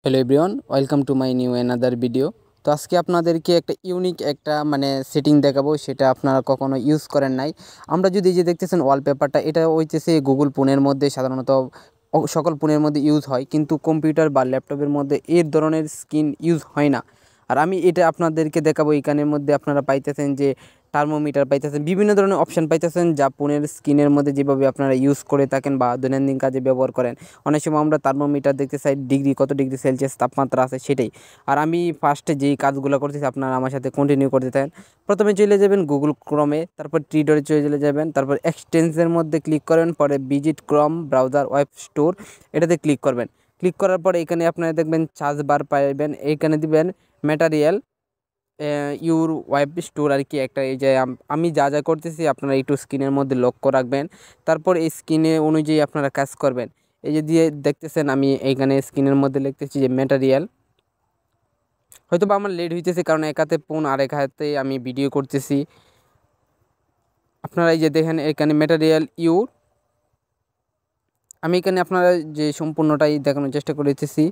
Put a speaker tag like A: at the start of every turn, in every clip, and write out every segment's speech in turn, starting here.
A: Hello everyone, welcome to my new another video. তো আজকে আপনাদেরকে একটা ইউনিক একটা সেটিং দেখাবো, সেটা আপনারা কখনো ইউজ করেন নাই। আমরা যদি এই যে দেখতেছেন ওয়ালপেপারটা, এটা হইতেছে গুগল ফোনের মধ্যে সাধারণত সকল ফোনের মধ্যে ইউজ হয়, কিন্তু কম্পিউটার বা ল্যাপটপের মধ্যে এর ধরনের স্ক্রিন ইউজ হয় না। আর আমি এটা আপনাদেরকে দেখাবো। এইখানের মধ্যে আপনারা পাইতেছেন যে থার্মোমিটার পাইতেছেন, বিভিন্ন ধরনের অপশান পাইতেছেন যা ফোনের স্ক্রিনের মধ্যে যেভাবে আপনারা ইউজ করে থাকেন বা দৈনন্দিন কাজে ব্যবহার করেন। অনেক সময় আমরা থার্মোমিটার দেখতে চাই ডিগ্রি, কত ডিগ্রি সেলসিয়াস তাপমাত্রা আছে সেটাই। আর আমি ফার্স্টে যেই কাজগুলো করতেছি আপনারা আমার সাথে কন্টিনিউ করতে থাকেন। প্রথমে চলে যাবেন গুগল ক্রমে, তারপর ট্রিডরে চলে যাবেন, তারপর এক্সটেন্সের মধ্যে ক্লিক করবেন, পরে ভিজিট ক্রম ব্রাউজার ওয়েব স্টোর, এটাতে ক্লিক করবেন। ক্লিক করার পরে এখানে আপনারা দেখবেন সার্চ বার পাইবেন, এইখানে দিবেন ম্যাটেরিয়াল ইউর ওয়েব স্টোর আর কি একটা। এই যে আমি যা যা করতেছি আপনারা একটু স্ক্রিনের মধ্যে লক্ষ্য রাখবেন, তারপর এই স্ক্রিনে অনুযায়ী আপনারা কাজ করবেন। এই যে দিয়ে দেখতেছেন আমি এইখানে স্ক্রিনের মধ্যে লিখতেছি যে ম্যাটেরিয়াল। হয়তো বা আমার লেট হইতেছে কারণ এক হাতে ফোন আর এক হাতে আমি ভিডিও করতেছি। আপনারা এই যে দেখেন এখানে ম্যাটেরিয়াল ইউর, আমি এখানে আপনারা যে সম্পূর্ণটাই দেখানোর চেষ্টা করেছি।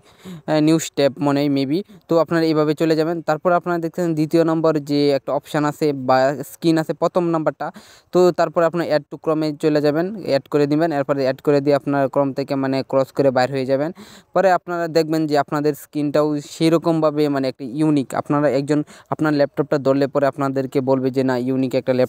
A: নিউ স্টেপ মনে হয় মেবি। তো আপনারা এইভাবে চলে যাবেন। তারপর আপনারা দেখতেছেন দ্বিতীয় নম্বর যে একটা অপশান আছে বা স্ক্রিন আছে, প্রথম নাম্বারটা। তো তারপর আপনার অ্যাড টু ক্রমে চলে যাবেন, অ্যাড করে দিবেন। এরপরে অ্যাড করে দিয়ে আপনার ক্রম থেকে ক্রস করে বাইর হয়ে যাবেন। পরে আপনারা দেখবেন যে আপনাদের স্ক্রিনটাও সেরকমভাবে একটা ইউনিক। আপনারা একজন আপনার ল্যাপটপটা ধরলে পরে আপনাদেরকে বলবে যে না, ইউনিক একটা ল্যাপটপ।